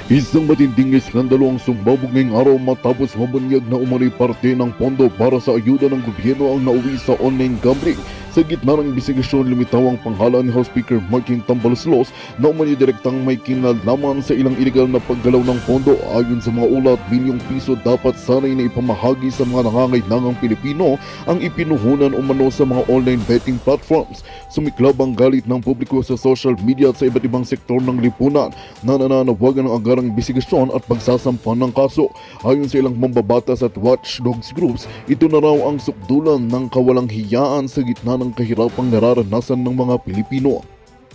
Isang matinding iskandalo ang sumabog ngayong araw matapos mabunyag na umano'y parte ng pondo para sa ayuda ng gobyerno ang nauwi sa online gambling. Sa gitna ng investigasyon, lumitaw ang pangalan ni House Speaker Martin Tambaloslos na umano'y direktang may kinalaman sa ilang iligal na paggalaw ng pondo. Ayon sa mga ulat, bilyong piso dapat sana'y na ipamahagi sa mga nangangailangang Pilipino ang ipinuhunan umano sa mga online betting platforms. Sumiklab ang galit ng publiko sa social media at sa iba't ibang sektor ng lipunan na nananawagan ng agarang investigasyon at pagsasampa ng kaso. Ayon sa ilang mambabatas at watchdogs groups, ito na raw ang sukdulan ng kawalang hiyaan sa gitna ng kahirapang nararanasan ng mga Pilipino.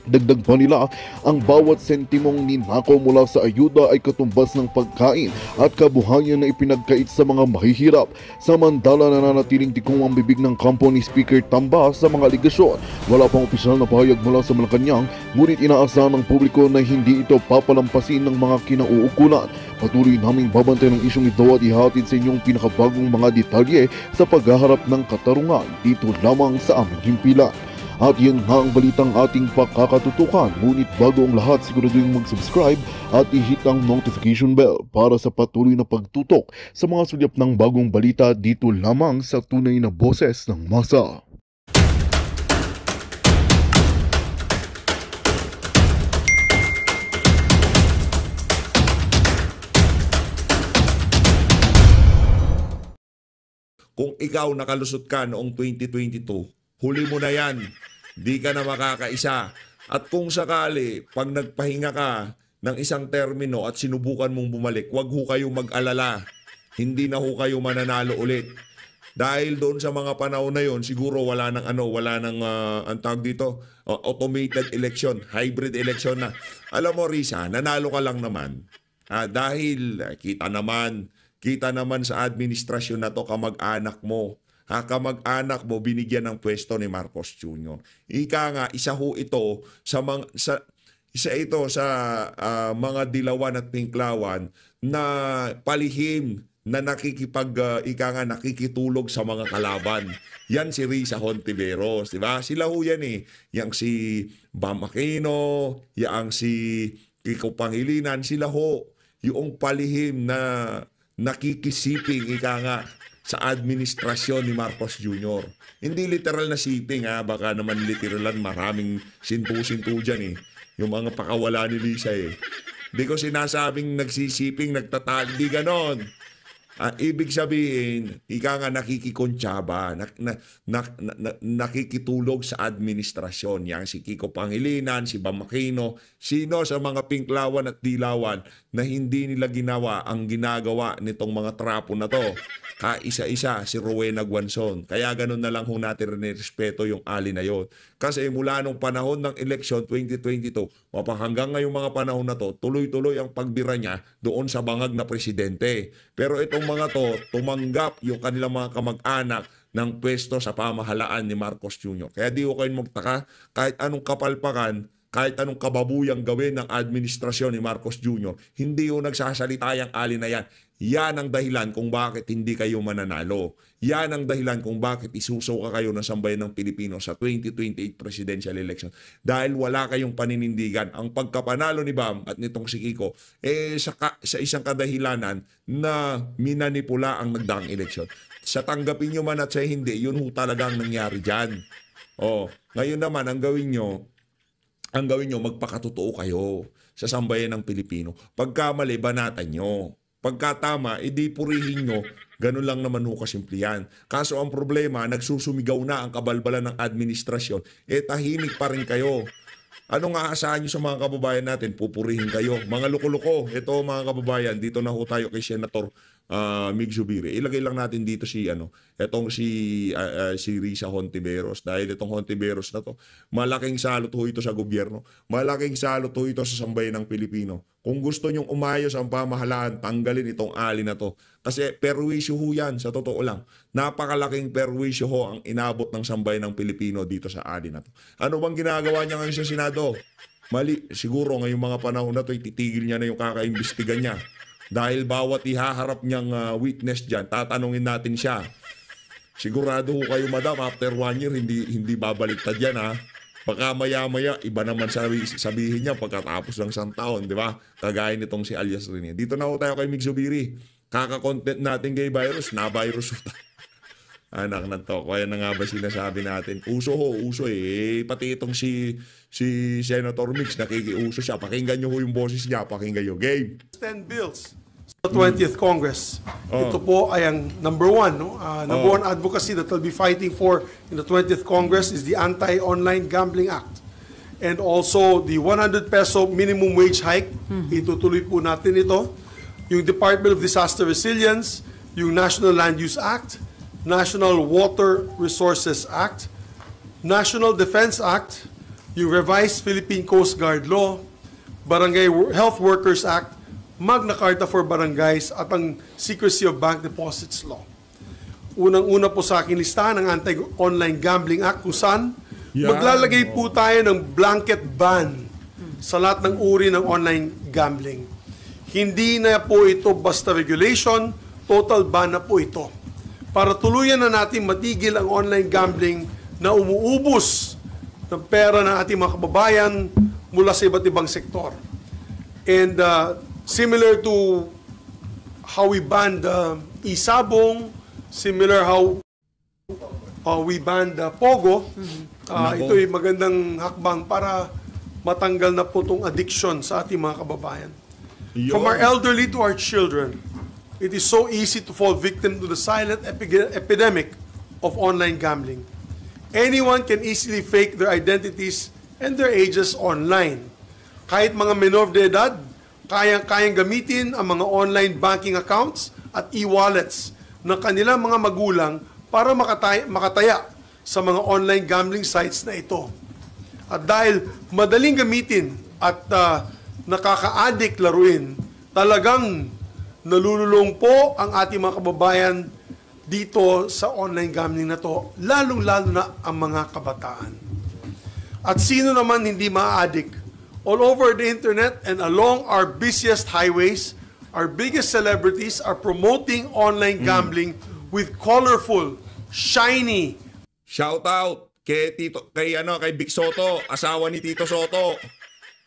Dagdag pa nila, ang bawat sentimong ninakaw mula sa ayuda ay katumbas ng pagkain at kabuhayan na ipinagkait sa mga mahihirap. Samantala, nananatiling tikong ang bibig ng kampo ni Speaker Tamba sa mga aligasyon. Wala pang opisyal na pahayag mula sa Malacanang, ngunit inaasahan ng publiko na hindi ito papalampasin ng mga kinauukulan. Patuloy naming babantayan ng isyong ito at ihatid sa inyong pinakabagong mga detalye sa paghaharap ng katarungan dito lamang sa aming himpilan. At yan nga ang balitang ating pakakatutukan. Ngunit bago ang lahat, siguraduhin mag-subscribe at i-hit ang notification bell para sa patuloy na pagtutok sa mga sulyap ng bagong balita dito lamang sa tunay na boses ng masa. Kung ikaw nakalusot ka noong 2022, huli mo na yan. Di ka na makakaisa. At kung sakali, pag nagpahinga ka ng isang termino at sinubukan mong bumalik, wag ho kayo mag-alala. Hindi na ho kayo mananalo ulit. Dahil doon sa mga panahon na yon, siguro wala nang ang tawag dito, automated election, hybrid election na. Alam mo Risa, nanalo ka lang naman. Dahil kita naman sa administrasyon na to kamag-anak mo. Kamag-anak mo binigyan ng pwesto ni Marcos Jr. Ika nga, isa ito sa mga dilawan at pinklawan na palihim na nakikitulog sa mga kalaban. Yan si Risa Hontiveros, di ba? Sila ho yan eh. Yang si Bam Aquino, yang si Kiko Pangilinan, sila ho yung palihim na nakikisiping sa administrasyon ni Marcos Jr. Hindi literal na siping baka naman literalan, maraming sintu-sintu dyan eh. Yung mga pakawala ni Lisa eh. Hindi ko sinasabing nagsisiping, nagtatali, di ganon. Ibig sabihin, nakikikontsaba, nakikitulog sa administrasyon. Yang si Kiko Pangilinan, si Bam Aquino, sino sa mga pinklawan at dilawan na hindi nila ginawa ang ginagawa nitong mga trapo na to. Kaisa-isa si Rowena Guanzon. Kaya ganun na lang natin respeto yung ali na yon. Kasi mula nung panahon ng eleksyon 2022, hanggang ngayong mga panahon na to, tuloy-tuloy ang pagbira niya doon sa bangag na presidente. Pero itong mga to, tumanggap yung kanilang mga kamag-anak ng pwesto sa pamahalaan ni Marcos Jr. Kaya di ko kayo magtaka, kahit anong kapalpakan, kahit anong kababuyang gawin ng administrasyon ni Marcos Jr., hindi yung nagsasalita yung ali na yan. Yan ang dahilan kung bakit hindi kayo mananalo. Yan ang dahilan kung bakit isusuka kayo ng sambayan ng Pilipino sa 2028 presidential election. Dahil wala kayong paninindigan. Ang pagkapanalo ni Bam at nitong si Kiko, sa isang kadahilanan na minanipula ang nagdaang eleksyon. Sa tanggapin nyo man at sa hindi, yun ho talagang nangyari dyan. Ngayon naman, ang gawin nyo, magpakatotoo kayo sa sambayan ng Pilipino. Pagkamali, banatan nyo. Pagkatama, edi purihin nyo. Ganun lang naman ho kasimple yan. Kaso ang problema, nagsusumigaw na ang kabalbalan ng administrasyon, tahimik pa rin kayo. Ano nga asahan nyo sa mga kababayan natin? Pupurihin kayo. Mga loko-loko, ito mga kababayan, dito na ho tayo kay Senator Mig Zubiri. Ilagay lang natin dito si Risa Hontiveros. Dahil itong Hontiveros na to, malaking salot ho ito sa gobyerno. Malaking salot ho ito sa sambayan ng Pilipino. Kung gusto nyong umayos ang pamahalaan, tanggalin itong ali na to. Kasi perwisyo ho yan, sa totoo lang. Napakalaking perwisyo ho ang inabot ng sambayan ng Pilipino dito sa ali na to. Ano bang ginagawa niya ngayon sa Senado? Mali. Siguro ngayong mga panahon na to, ititigil niya na yung kakaimbestigan niya. Dahil bawat ihaharap niyang witness dyan, tatanungin natin siya. Sigurado ho kayo, madam, after 1 year, hindi babaliktad yan, ha? Baka maya-maya, iba naman sabihin niya pagkatapos ng isang taon, di ba? Kagaya nitong si alias Rene. Dito na ho tayo kay Mig Zubiri. Kaka-content natin kay virus, na-virus ho tayo. Anak na to. Kaya na nga ba sinasabi natin? Uso ho, uso eh. Pati itong si Senator Mix, nakikiuso siya. Pakinggan nyo ho yung boses niya. Pakinggan nyo. Game. 10 bills sa 20th Congress. Ito po ay ang number one. No? Number one advocacy that we'll be fighting for in the 20th Congress is the Anti-Online Gambling Act. And also the 100 peso minimum wage hike. Itutuloy po natin ito. Yung Department of Disaster Resilience, yung National Land Use Act, National Water Resources Act, National Defense Act, yung Revised Philippine Coast Guard Law, Barangay Health Workers Act, Magna Carta for Barangays, at ang Secrecy of Bank Deposits Law. Unang-una po sa aking listahan ang Anti-Online Gambling Act kung saan maglalagay po tayo ng blanket ban sa lahat ng uri ng online gambling. Hindi na po ito basta regulation, total ban na po ito. Para tuluyan na natin matigil ang online gambling na umuubos ng pera ng ating mga kababayan mula sa iba't ibang sektor. And similar to how we banned isabong, similar how we banned Pogo, ito ay magandang hakbang para matanggal na po itong addiction sa ating mga kababayan. From our elderly to our children, it is so easy to fall victim to the silent epidemic of online gambling. Anyone can easily fake their identities and their ages online. Kahit mga minor de edad, kayang gamitin ang mga online banking accounts at e-wallets ng kanilang mga magulang para makataya sa mga online gambling sites na ito. At dahil madaling gamitin at nakaka-addict laruin, talagang nalululong po ang ating mga kababayan dito sa online gambling na to, lalong-lalo na ang mga kabataan. At sino naman hindi ma-addict? All over the internet and along our busiest highways, our biggest celebrities are promoting online gambling with colorful, shiny. Shout out kay Big Soto, asawa ni Tito Soto.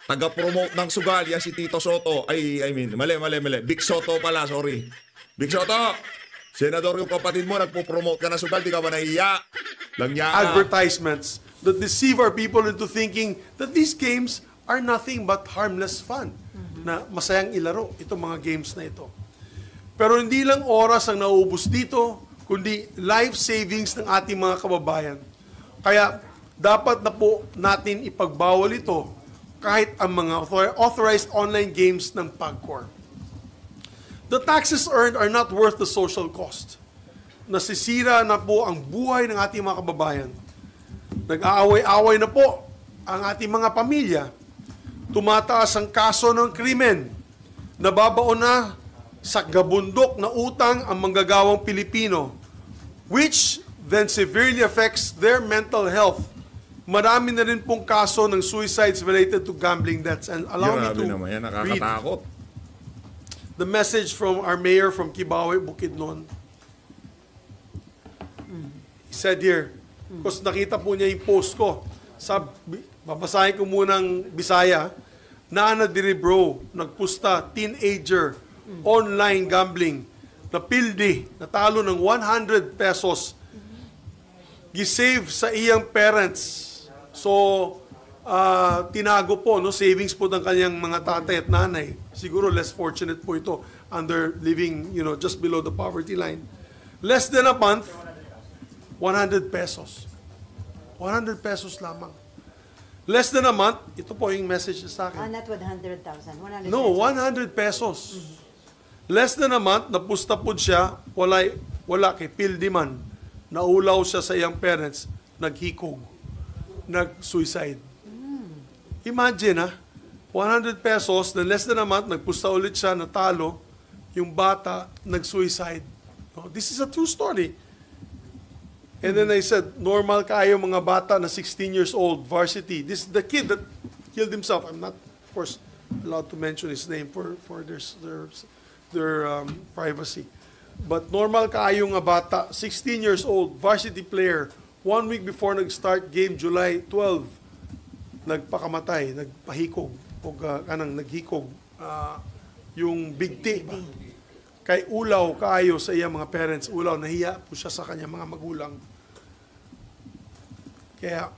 Taga-promote ng sugal yan si Tito Soto. Mali. Big Soto pala, sorry. Big Soto, senador yung kapatid mo, nagpo-promote ka ng sugal, di ka ba nahiya? Advertisements that deceive our people into thinking that these games are nothing but harmless fun. Na masayang ilaro itong mga games na ito. Pero hindi lang oras ang nauubos dito, kundi life savings ng ating mga kababayan. Kaya dapat na po natin ipagbawal ito kahit ang mga authorized online games ng PAGCOR. The taxes earned are not worth the social cost. Nasisira na po ang buhay ng ating mga kababayan. Nag-aaway-away na po ang ating mga pamilya. Tumataas ang kaso ng krimen. Nababaon na sa gabundok na utang ang manggagawang Pilipino, which then severely affects their mental health. Marami na rin pong kaso ng suicides related to gambling debts. And allow me to read the message from our mayor from Kibawe, Bukidnon. He said here, because nakita po niya yung post ko, babasahin ko munang Bisaya, na diri bro, nagpusta, teenager, online gambling, napildi, natalo ng 100 pesos, gisave sa iyang parents. So, tinago po, no, savings po ng kanyang mga tatay at nanay. Siguro less fortunate po ito under living, just below the poverty line. Less than a month, 100 pesos. 100 pesos lamang. Less than a month, ito po yung message sa akin. Not 100,000, 100 No, pesos. 100 pesos. Less than a month, napusta po siya, wala kay pildi man. Naulaw siya sa iyang parents, naghikog, nag-suicide. Imagine 100 pesos, then less than a month, nagpusta ulit siya, natalo, yung bata, nag-suicide. No, this is a true story. And then I said, normal kayo mga bata na 16 years old, varsity. This is the kid that killed himself. I'm not, of course, allowed to mention his name for their privacy. But normal kayo nga bata, 16 years old, varsity player, 1 week before nag-start game, July 12, nagpakamatay, nagpahikog, o kanang naghikog, yung bigti ba? Kay ulaw kaayo sa iyang mga parents, ulaw, nahiya po siya sa kanyang mga magulang. Kaya,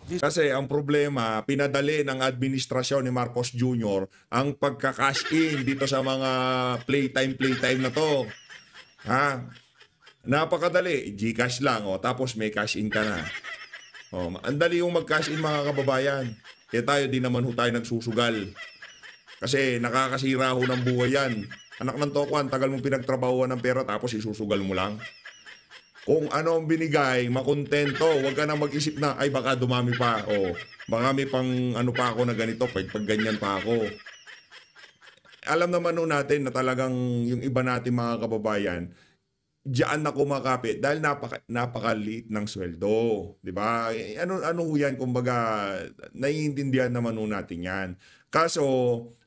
Kasi ang problema, pinadali ng administrasyon ni Marcos Jr. ang pagka-cash in dito sa mga playtime na to. Ha? Napakadali. GCash lang. Tapos may cash in ka na. Ang dali yung mag-cash in mga kababayan. Kaya tayo di naman ho tayo nagsusugal. Kasi nakakasira ho ng buhay yan. Anak ng tokwan, tagal mong pinagtrabahuan ng pera tapos isusugal mo lang. Kung ano ang binigay, makontento. Huwag ka na mag-isip na, ay baka dumami pa. O baka may pang ano pa ako na ganito, pag ganyan pa ako. Alam naman nun natin na talagang yung iba natin mga kababayan, diyan na kumakapit dahil napakaliit ng sweldo. Diba? Ano yan? Kumbaga, naiintindihan naman nun natin yan. Kaso,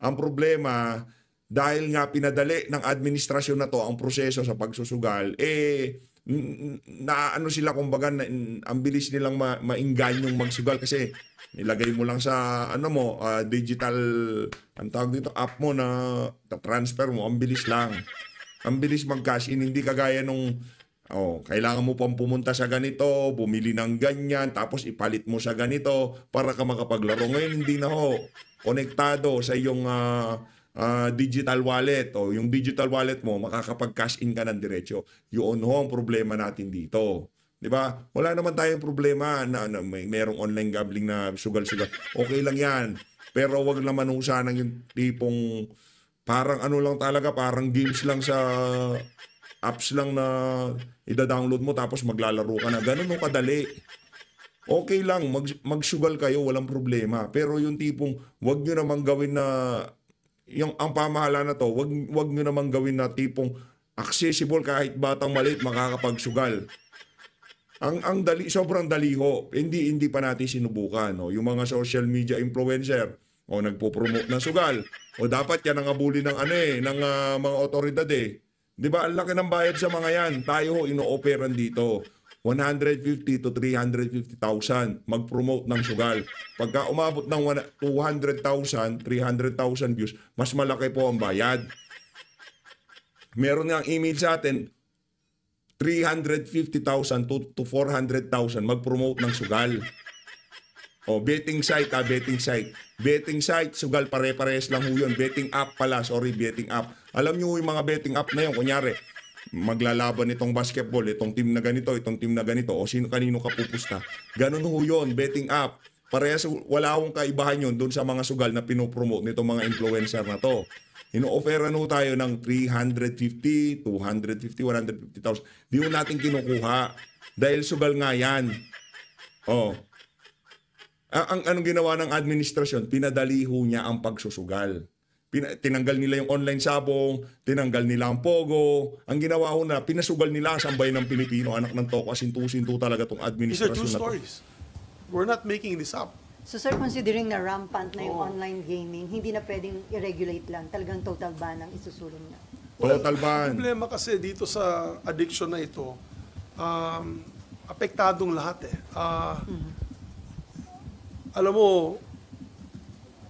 ang problema, dahil nga pinadali ng administrasyon na to ang proseso sa pagsusugal, na sila kumbaga ang bilis nilang mainganyong magsugal kasi nilagay mo lang sa digital ang tawag dito app mo na transfer mo, ang bilis lang. Ang bilis mag-cash in, hindi kagaya nung kailangan mo pang pumunta sa ganito, bumili ng ganyan, tapos ipalit mo sa ganito para ka makapaglaro. Ngayon hindi na ho. Konektado sa iyong digital wallet o yung digital wallet mo, makakapag-cash in ka ng diretso. Yun ho ang problema natin dito. 'Di ba? Wala naman tayong problema na merong online gambling na sugal-sugal. Okay lang 'yan. Pero wag naman ho sana yung tipong parang lang talaga, parang games lang sa apps lang na ida-download mo tapos maglalaro ka na. Ganun ho kadali. Okay lang, magsugal kayo, walang problema. Pero yung tipong wag niyo namang gawin na ang pamahalaan na to, wag nyo namang gawin na tipong accessible kahit batang maliit makakapagsugal. Ang dali, sobrang dali ho. Hindi pa natin sinubukan. Yung mga social media influencer, nagpo-promote ng sugal. Dapat yan ang abulin ng ng mga otoridad eh. 'Di ba? Ang laki ng bayad sa mga yan. Tayo ho ino-operan dito. 150 to 350,000 mag-promote ng sugal. Pagka umabot ng 200,000, 300,000 views, mas malaki po ang bayad. Meron nga email sa atin, 350,000 to 400,000 mag-promote ng sugal. Betting site betting site. Betting site, sugal pare-pares lang ho yun. Betting app pala, betting app. Alam nyo yung mga betting app na yun, kunyari, maglalaban itong basketball, itong team na ganito, itong team na ganito, o kanino ka pupusta. Ganun ho yun, betting app. Parehas, wala akong kaibahan yun doon sa mga sugal na pinopromote nitong mga influencer na to. Ino-offeran ho tayo ng 350, 250, 150,000. Di ho natin kinukuha. Dahil sugal nga yan. Anong ginawa ng administrasyon? Pinadali ho niya ang pagsusugal. Tinanggal nila yung online sabong, tinanggal nila ang pogo. Ang ginawa ho na, pinasugal nila ang sambayan ng Pilipino, anak ng toko, asintu-sintu talaga itong these are administrasyon true na to. stories. We're not making this up. So sir, considering na rampant na yung online gaming, hindi na pwedeng i-regulate lang, talagang total ban ang isusulong na. Total ban. Ang problema kasi dito sa addiction na ito, apektadong lahat eh. Alam mo,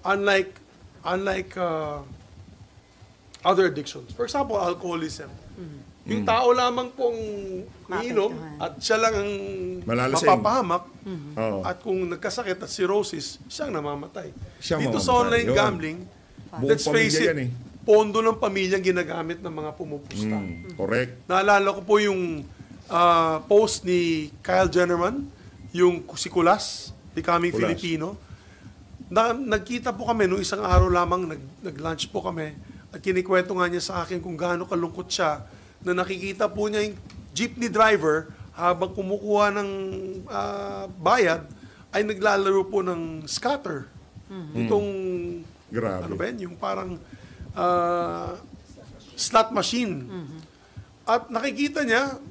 unlike other addictions. For example, alcoholism. Yung tao lamang pong iinom at siya lang ang Malalasing. mapapahamak Oo. at kung nagkasakit at cirrhosis, siyang namamatay. Siyang Dito mamamatay. sa online Yun. gambling, Buong let's face pamilya it, yan eh. pondo ng pamilyang ginagamit ng mga pumupusta. Correct. Naalala ko po yung post ni Kyle Jennerman, yung si Kulas, Becoming Kulas. Filipino. Nagkita po kami, nung isang araw lamang, nag-lunch po kami, at kinikwento nga niya sa akin kung gaano kalungkot siya na nakikita po niya yung jeepney driver habang kumukuha ng bayad ay naglalaro po ng scatter. Itong, Grabe. ano ba yan, yung parang slot machine. At nakikita niya,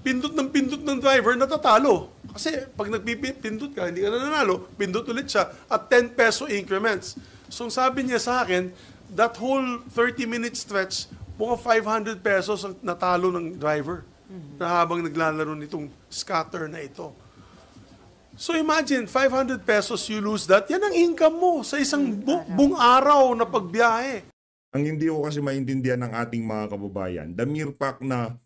pindot ng driver, natatalo. Kasi pag nagpipindot ka, hindi ka na nanalo, pindot ulit siya at 10 peso increments. So sabi niya sa akin, that whole 30-minute stretch, mga 500 pesos ang natalo ng driver na habang naglalaro nitong scatter na ito. So imagine, 500 pesos you lose that, yan ang income mo sa isang buong araw na pagbiyahe. Ang hindi ko kasi maintindihan ng ating mga kababayan, the mere fact na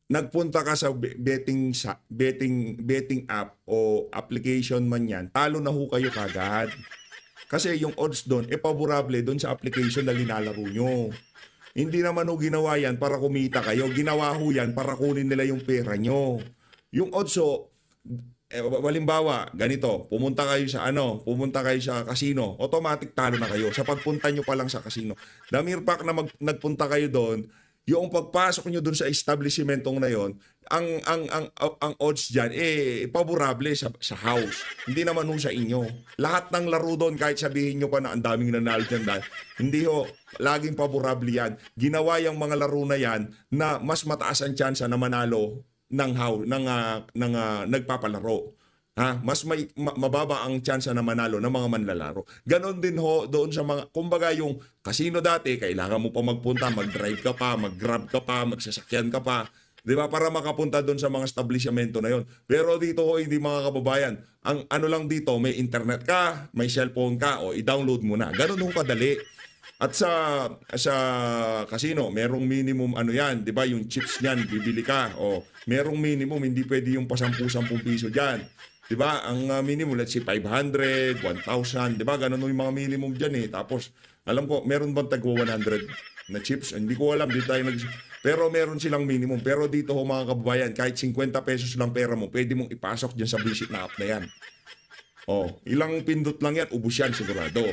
nagpunta ka sa betting app o application man yan, talo na ho kayo kagad. Kasi yung odds doon, paborable doon sa application na linalaro nyo. Hindi naman ho ginawa yan para kumita kayo. Ginawa ho yan para kunin nila yung pera nyo. Yung odds ho, halimbawa, ganito, pumunta kayo sa casino, automatic talo na kayo sa pagpunta nyo pa lang sa casino. The mere fact na nagpunta kayo doon, yung pagpasok nyo doon sa establishmentong na yon, ang odds dyan, paborable sa house. Hindi naman ho sa inyo. Lahat ng laro doon, kahit sabihin nyo pa na ang daming nanalo dyan dahil, hindi ho, laging paborable yan. Ginawa yung mga laro na yan na mas mataas ang tsansa na manalo ng nagpapalaro. Mas mababa ang tsansa na manalo ng mga manlalaro. Ganon din ho doon sa mga, kumbaga yung casino dati, kailangan mo pa magpunta, mag-drive ka pa, mag-grab ka pa, magsasakyan ka pa, di ba, para makapunta doon sa mga establishmento na yon. Pero dito ho, hindi mga kababayan, ang ano lang dito, may internet ka, may cellphone ka, o i-download mo na. Ganon ho kadali. At sa casino, merong minimum yan, 'di ba? Yung chips niyan bibili ka o merong minimum, hindi pwede yung pa 10 piso diyan. 'Di ba? Ang minimum, let's say 500, 1,000, 'di ba? Ganun yung mga minimum diyan Tapos alam ko meron bang tagwa 100 na chips? Hindi ko alam, pero meron silang minimum. Pero dito ho mga kababayan, kahit 50 pesos lang pera mo, pwede mong ipasok diyan sa visit na app na 'yan. Ilang pindot lang 'yan, ubos 'yan sigurado.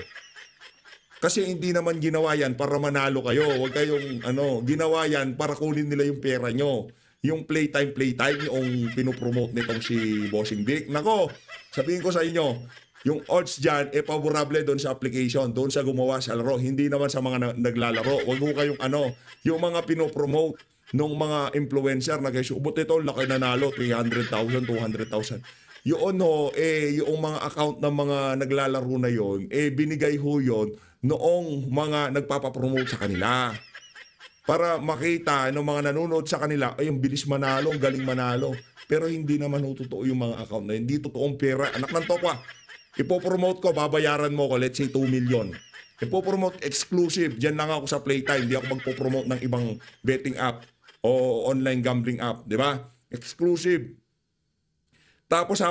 Kasi hindi naman ginawa yan para manalo kayo. Huwag kayong ginawa yan para kunin nila yung pera nyo. Yung playtime, yung pinopromote nitong si Bossing Dick. Nako, sabihin ko sa inyo, yung odds dyan, paborable doon sa application, doon sa gumawa sa laro. Hindi naman sa mga naglalaro. Huwag mo kayong yung mga pinopromote ng mga influencer na kayo, but ito, laki nanalo, 300,000, 200,000. Yun yung mga account ng mga naglalaro na yon, binigay ho yun noong mga nagpapapromote sa kanila. Para makita ng mga nanonood sa kanila, ang bilis manalo, ang galing manalo. Pero hindi naman totoo yung mga account na yun. Hindi totoong pera. Anak ng tokwa, ipopromote ko, babayaran mo ko, let's say 2 million. Ipopromote exclusive, dyan lang ako sa Playtime. Hindi ako magpopromote ng ibang betting app o online gambling app. Di ba? Exclusive. Tapos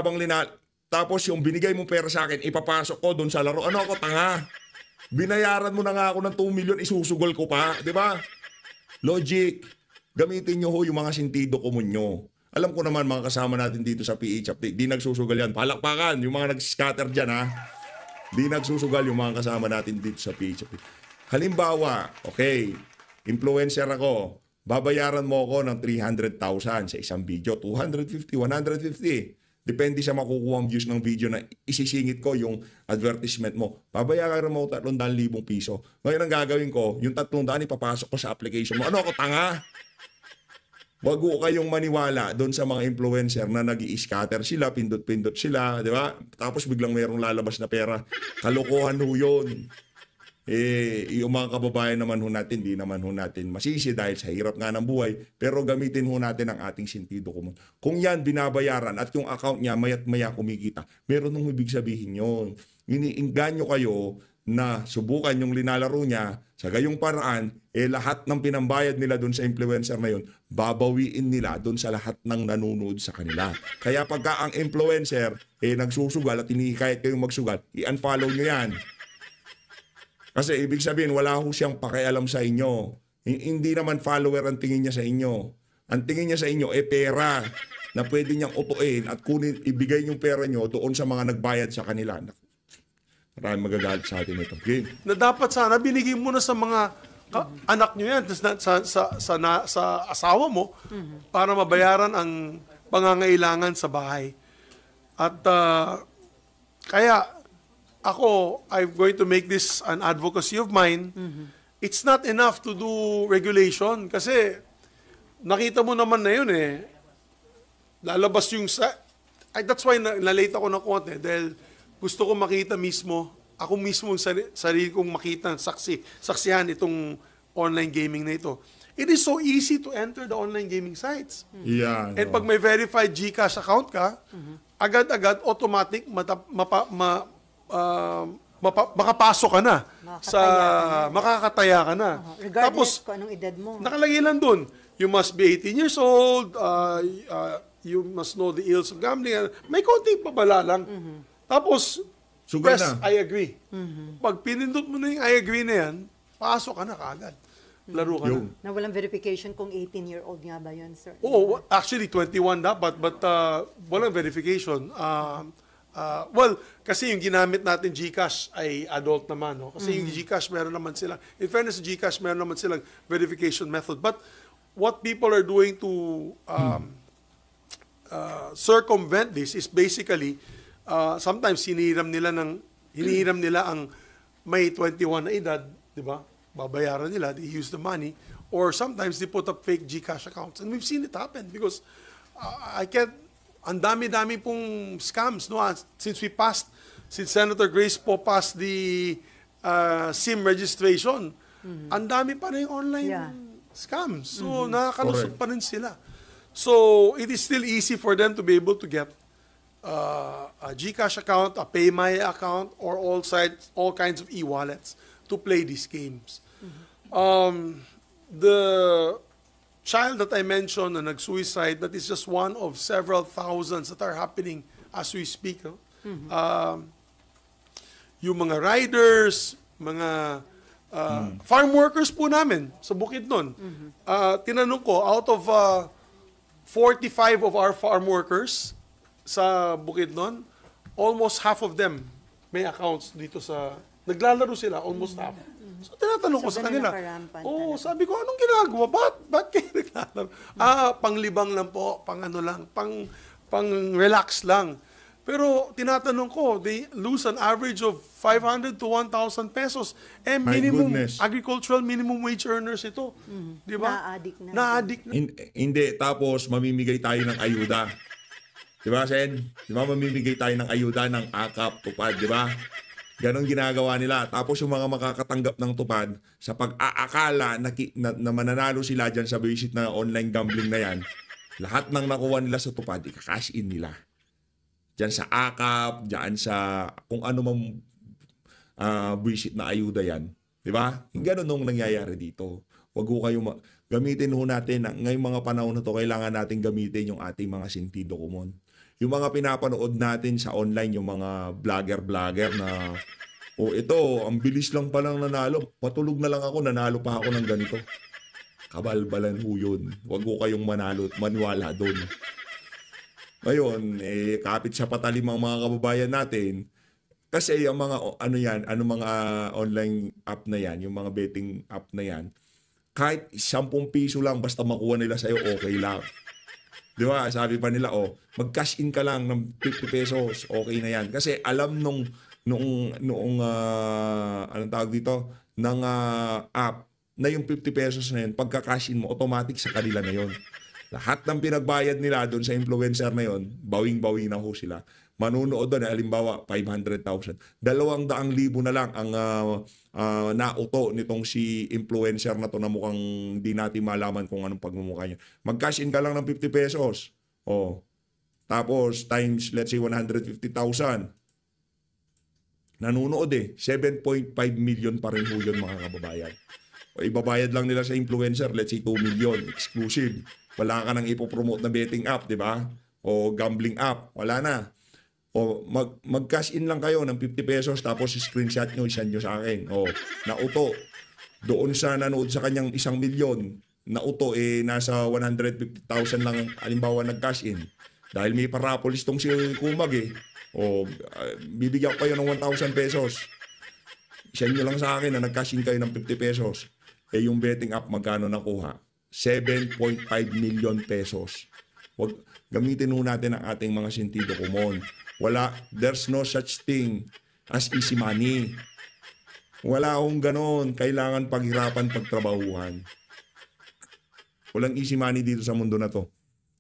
tapos yung binigay mong pera sa akin, ipapasok ko doon sa laro. Ano ako, tanga? Binayaran mo na nga ako ng 2 million, isusugol ko pa. Di ba? Logic. Gamitin nyo ho yung mga sentido común nyo. Alam ko naman mga kasama natin dito sa PH Update, di nagsusugal yan. Palakpakan, yung mga nag-scatter dyan Di nagsusugal yung mga kasama natin dito sa PH Update. Halimbawa, okay, influencer ako. Babayaran mo ako ng 300,000 sa isang video, 250, 150. Depende sa makukuha ang views ng video na isisingit ko yung advertisement mo. Babayaran mo 300,000 piso. Ngayon ang gagawin ko, yung 300 ipapasok ko sa application mo. Ano ako, tanga? Wag ko kayong maniwala doon sa mga influencer na nag-i-scatter sila, pindot-pindot sila, di ba? Tapos biglang mayroong lalabas na pera. Kalokohan ho yun. Yung mga kababayan naman ho natin, di naman ho natin masisi dahil sa hirap nga ng buhay, pero gamitin ho natin ang ating sentido común. Kung yan binabayaran at yung account niya mayat maya kumikita, meron nung ibig sabihin yun. Iniinganyo kayo na subukan yung linalaro niya, sa gayong paraan, lahat ng pinambayad nila doon sa influencer na yun, babawiin nila doon sa lahat ng nanonood sa kanila. Kaya pagka ang influencer nagsusugal at hinihikayat kayong magsugal, i-unfollow nyo yan. Kasi ibig sabihin, wala ho siyang pakialam sa inyo. Hindi naman follower ang tingin niya sa inyo. Ang tingin niya sa inyo, pera na pwede niyang utuin at ibigay yung pera niyo doon sa mga nagbayad sa kanila. Maraming magagalit sa atin ito. Okay. Na dapat sana binigay mo na sa mga anak niyo yan, sa asawa mo, para mabayaran ang pangangailangan sa bahay. At kaya, ako, I'm going to make this an advocacy of mine. It's not enough to do regulation kasi nakita mo naman na yun lalabas yung that's why na-late ako ng konti dahil gusto ko makita mismo, ako mismo sarili kong makita, saksihan itong online gaming na ito. It is so easy to enter the online gaming sites. Yeah, And pag may verified GCash account ka, agad-agad, automatic, makapasok ka na. Makakataya ka na. Regardless kung anong edad mo. Nakalagay lang doon, you must be 18 years old, you must know the ills of gambling. May konting pabala lang. Tapos, Sugal press, na. I agree. Pag pinindot mo na yung I agree na yan, pasok ka na kaagad. Laro ka Yung. na. Na walang verification kung 18-year-old nga ba yun, sir? Oo, actually 21 dapat, but walang verification. Well, kasi yung ginamit natin GCash ay adult naman, no? Kasi yung GCash meron naman silang, in fairness sa GCash meron naman silang verification method. But what people are doing to circumvent this is basically sometimes hinihiram nila ang may 21 na edad, di ba? Babayaran nila, they use the money, or sometimes they put up fake GCash accounts. And we've seen it happen because ang dami-dami pong scams, no? Since Senator Grace po passed the SIM registration, ang dami pa rin online scams. So, nakakalusot pa rin sila. So, it is still easy for them to be able to get a GCash account, a PayMaya account, or all kinds of e-wallets to play these games. The child that I mentioned na nag-suicide, that is just one of several thousands that are happening as we speak. No? Yung mga riders, mga farm workers po namin sa Bukidnon. Tinanong ko, out of 45 of our farm workers sa Bukidnon, almost half of them may accounts dito sa... Naglalaro sila, almost half. So, tinatanong ko sa kanila. Sabi ko, anong ginagawa? Ba't kayo naglalaro? Panglibang lang po, pang relax lang. Pero tinatanong ko, they lose an average of 500 to 1,000 pesos. Minimum, agricultural minimum wage earners ito. Di ba? Na-addict na. Hindi, tapos mamimigay tayo ng ayuda. Di ba, Sen? Di ba, mamimigay tayo ng ayuda ng AKAP, tupad, di ba? Ganon ginagawa nila. Tapos yung mga makakatanggap ng tupad, sa pag-aakala na mananalo sila dyan sa visit na online gambling na yan, lahat ng nakuha nila sa tupad, ika-cash in nila. Dyan sa AKAP, dyan sa kung ano mang visit na ayuda yan. Di ba? Ganon nung nangyayari dito. Wag ho kayo gamitin ho natin, ngayong mga panahon na to, kailangan natin gamitin yung ating mga sentido komon. Yung mga pinapanood natin sa online, yung mga vlogger na, ito, ang bilis lang palang nanalo. Patulog na lang ako, nanalo pa ako ng ganito. Kabalbalan ho yun. Huwag ho kayong manalo at maniwala doon. Ngayon, kapit sa patalim ang mga kababayan natin, kasi yung mga, mga online app na yan, yung mga betting app na yan, kahit 10 piso lang, basta makuha nila sa'yo, okay lang. Di ba? Sabi pa nila, mag-cash in ka lang ng 50 pesos, okay na yan. Kasi alam noong anong tawag dito, ng app, na yung 50 pesos na yun, pagka-cash in mo, automatic sa kanila na yun. Lahat ng pinagbayad nila doon sa influencer na yun, bawing-bawi na ho sila. Manunood doon, halimbawa, 500,000. 200,000 na lang ang nauto nitong si influencer na to na mukhang di natin malaman kung anong pagmumukha niya. Mag-cash in ka lang ng 50 pesos. Tapos, times, let's say, 150,000. Nanunood 7.5 million pa rin ho yun, mga kababayan. Ibabayad lang nila sa influencer, let's say 2 million, exclusive. Wala ka nang ipopromote na betting app, di ba? O gambling app, wala na. Mag-cash in lang kayo ng 50 pesos tapos screenshot nyo, isend nyo sa akin. Nauto. Doon sa nanood sa kanyang 1 milyon, nauto nasa 150,000 lang halimbawa nag-cash in. Dahil may parapolis tong si Kumag bibigyan ko kayo ng 1,000 pesos. Isend nyo lang sa akin na nag-cash in kayo ng 50 pesos. Yung betting app magkano nakuha? 7.5 million pesos. Gamitin ho natin ang ating mga sentido komon. There's no such thing as easy money. Wala akong ganon. Kailangan paghirapan, pagtrabahuhan. Walang easy money dito sa mundo na to.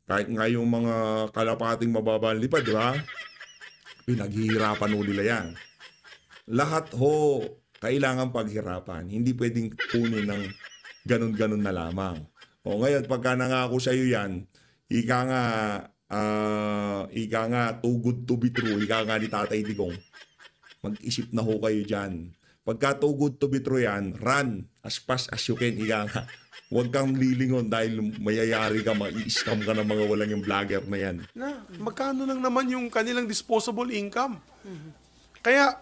Kahit nga yung mga kalapating mababang lipad, di ba? Pinaghihirapan ho nila yan. Lahat ho, kailangan paghirapan. Hindi pwedeng kunin ng ganon-ganon na lamang. Ngayon, pagka nangako sa'yo yan, ika nga, ika nga, too good to be true, ika nga ni Tatay Digong, mag-isip na ho kayo dyan. Pagka too good to be true yan, run as fast as you can, ika nga. Huwag kang lilingon dahil mayayari ka, ma-i-scam ka ng mga walang yung vlogger na yan. Magkano lang naman yung kanilang disposable income? Kaya,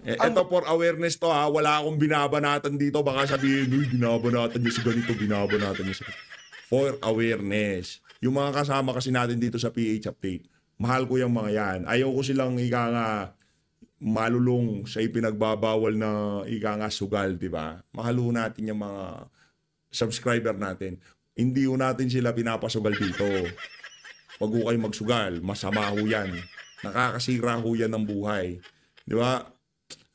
Ito for awareness to ha, wala akong binabanatan dito. Baka sabihin, uy, binabanatan niya si ganito, binabanatan niya si ganito. For awareness. Yung mga kasama kasi natin dito sa PH Update, mahal ko yung mga yan. Ayaw ko silang ika nga malulong sa ipinagbabawal na ika nga sugal, di ba? Mahal ho natin yung mga subscriber natin. Hindi ho natin sila pinapasugal dito. Wag ho kayo magsugal. Masama ho yan. Nakakasira ho yan ng buhay. Di ba?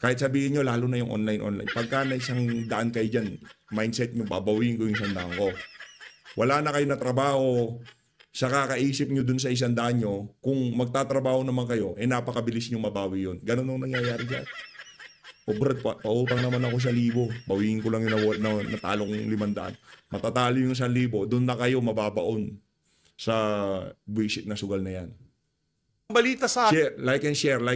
Kahit sabihin nyo, lalo na yung online. Pagka na isang daan kayo dyan, mindset nyo, babawiin ko yung isang daan ko. Wala na kayo na trabaho, sa kakaisip nyo dun sa isang daan nyo, kung magtatrabaho naman kayo, napakabilis nyo mabawi yun. Ganun nung nangyayari dyan. O Brad, pautang naman ako 1,000. Bawiin ko lang yung natalong 500. Matatalo yung 1,000, doon na kayo mababaon sa bullshit na sugal na yan. balita sa Share, like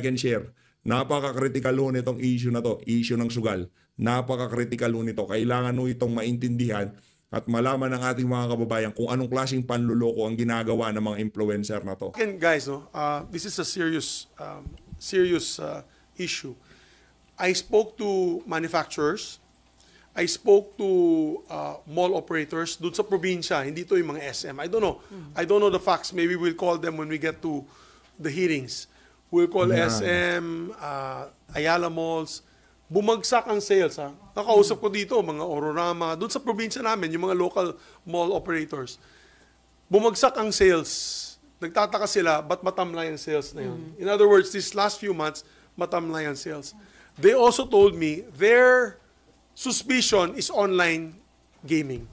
and share. Napaka-critical ho nitong issue na to, issue ng sugal. Napaka-critical ho nito. Kailangan ho itong maintindihan at malaman ng ating mga kababayan kung anong klaseng panluloko ang ginagawa ng mga influencer na to. Again, guys, this is a serious issue. I spoke to manufacturers. I spoke to mall operators doon sa probinsya, hindi to yung mga SM. I don't know. I don't know the facts. Maybe we'll call them when we get to the hearings. We'll call SM, Ayala Malls. Bumagsak ang sales. Ha? Nakausap ko dito, mga Ororama, doon sa probinsya namin, yung mga local mall operators. Bumagsak ang sales. Nagtataka sila, ba't matamlay ang sales na yun? In other words, these last few months, matamlay ang sales. They also told me their suspicion is online gaming.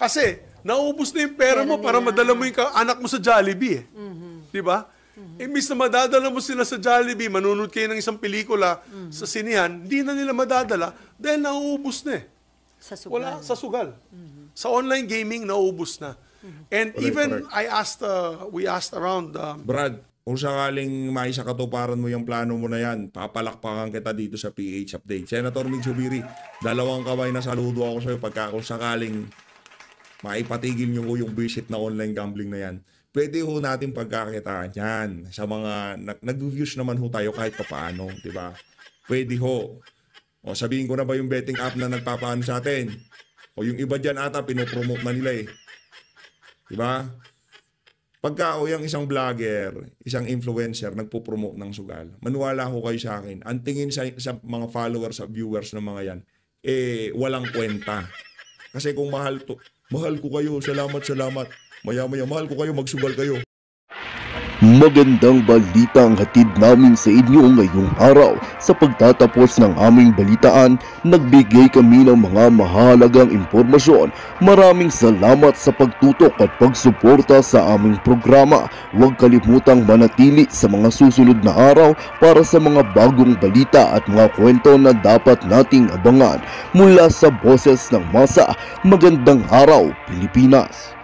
Kasi, naubos na yung pera mo para madala mo yung anak mo sa Jollibee. Di ba? Imbis na madadala mo sila sa Jollibee, manunod kayo ng isang pelikula sa sinihan, hindi na nila madadala dahil nauubos na eh. Sa sugal. Wala, sa sugal. Sa online gaming, nauubos na. And even we asked around... Brad, kung sakaling maisakatuparan mo yung plano mo na yan, papalakpakan kita dito sa PH Update. Senator Midzubiri, 2 kamay na saludo ako sa'yo pagka kung sakaling maipatigil nyo ko yung visit na online gambling na yan. Pwede ho natin pagkakitaan yan sa mga nag-views naman ho tayo kahit papaano, di ba? Pwede ho. O sabihin ko na ba yung betting app na nagpapaano sa atin? O yung iba dyan ata, pinopromote na nila eh. Di ba? Pagka o yung isang vlogger, isang influencer, nagpo-promote ng sugal, maniwala ho kayo sa akin. Ang tingin sa mga followers, sa viewers ng mga yan, walang kwenta. Kasi kung mahal ko kayo, salamat. Maya-maya, mahal ko kayo, magsugal kayo. Magandang balita ang hatid namin sa inyo ngayong araw. Sa pagtatapos ng aming balitaan, nagbigay kami ng mga mahalagang impormasyon. Maraming salamat sa pagtutok at pagsuporta sa aming programa. Huwag kalimutang manatili sa mga susunod na araw para sa mga bagong balita at mga kwento na dapat nating abangan. Mula sa Boses ng Masa, magandang araw, Pilipinas!